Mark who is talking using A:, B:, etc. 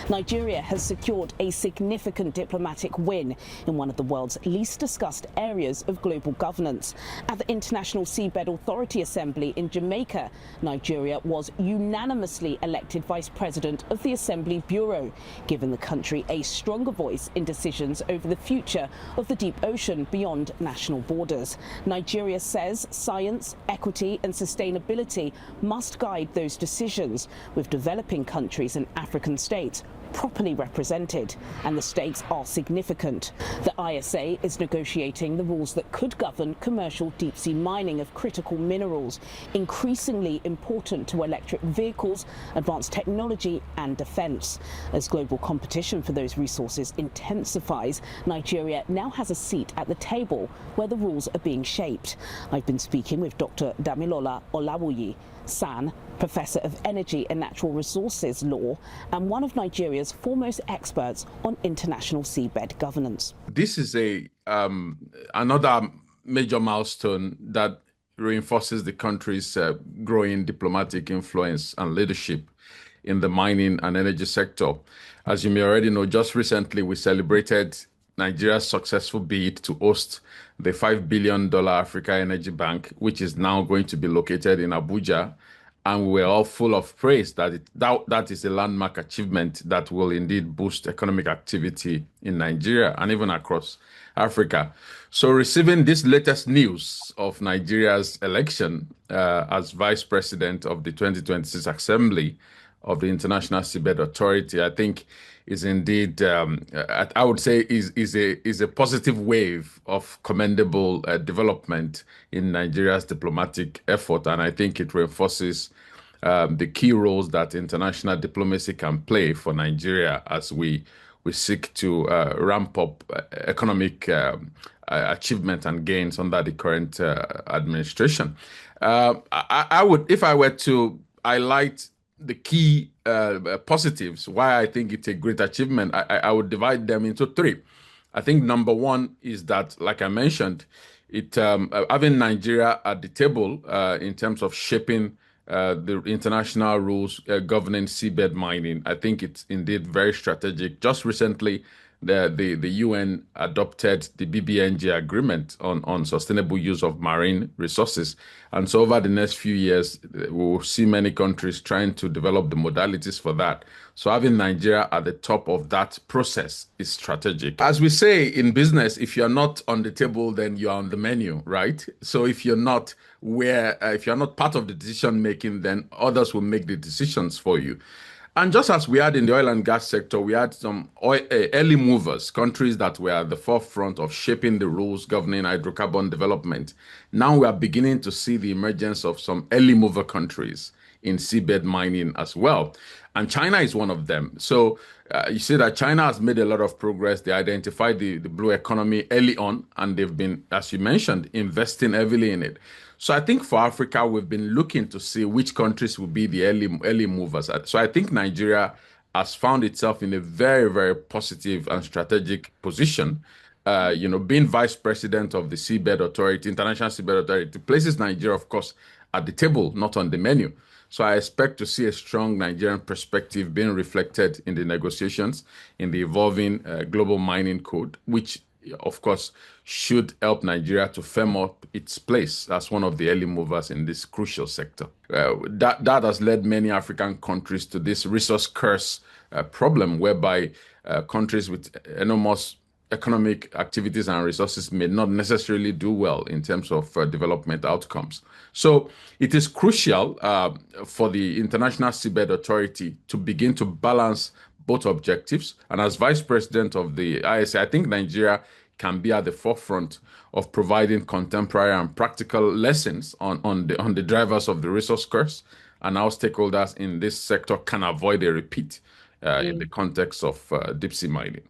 A: Nigeria has secured a significant diplomatic win in one of the world's least discussed areas of global governance. At the International Seabed Authority Assembly in Jamaica, Nigeria was unanimously elected Vice President of the Assembly Bureau, giving the country a stronger voice in decisions over the future of the deep ocean beyond national borders. Nigeria says science, equity and sustainability must guide those decisions, with developing countries and African states properly represented, and the stakes are significant. The ISA is negotiating the rules that could govern commercial deep-sea mining of critical minerals, increasingly important to electric vehicles, advanced technology and defence. As global competition for those resources intensifies, Nigeria now has a seat at the table where the rules are being shaped. I've been speaking with Dr. Damilola Olawuyi San, Professor of Energy and Natural Resources Law and one of Nigeria's foremost experts on international seabed governance.
B: This is another major milestone that reinforces the country's growing diplomatic influence and leadership in the mining and energy sector. As you may already know, just recently we celebrated Nigeria's successful bid to host the $5 billion Africa Energy Bank, which is now going to be located in Abuja. And we're all full of praise that that is a landmark achievement that will indeed boost economic activity in Nigeria and even across Africa. So receiving this latest news of Nigeria's election as Vice President of the 2026 Assembly of the International Seabed Authority, I think is indeed, I would say, is a positive wave of commendable development in Nigeria's diplomatic effort, and I think it reinforces the key roles that international diplomacy can play for Nigeria as we seek to ramp up economic achievement and gains under the current administration. I would, if I were to highlight the key positives, why I think it's a great achievement, I would divide them into three. I think number one is that, like I mentioned, having Nigeria at the table in terms of shaping the international rules governing seabed mining, I think it's indeed very strategic. Just recently, the UN adopted the BBNG agreement on sustainable use of marine resources. And so over the next few years, we will see many countries trying to develop the modalities for that. So having Nigeria at the top of that process is strategic. As we say in business, if you're not on the table, then you're on the menu, right? So if you're not part of the decision making, then others will make the decisions for you. And just as we had in the oil and gas sector, we had some early movers, countries that were at the forefront of shaping the rules governing hydrocarbon development. Now we are beginning to see the emergence of some early mover countries in seabed mining as well. And China is one of them. So you see that China has made a lot of progress. They identified the blue economy early on, and they've been, as you mentioned, investing heavily in it. So I think for Africa, we've been looking to see which countries will be the early movers. So I think Nigeria has found itself in a very, very positive and strategic position. Being vice president of the Seabed Authority, International Seabed Authority, places Nigeria, of course, at the table, not on the menu. So I expect to see a strong Nigerian perspective being reflected in the negotiations in the evolving global mining code, which of course, should help Nigeria to firm up its place as one of the early movers in this crucial sector. That has led many African countries to this resource curse problem, whereby countries with enormous economic activities and resources may not necessarily do well in terms of development outcomes. So it is crucial for the International Seabed Authority to begin to balance both objectives. And as vice president of the ISA, I think Nigeria can be at the forefront of providing contemporary and practical lessons on the drivers of the resource curse, and how stakeholders in this sector can avoid a repeat in the context of deep sea mining.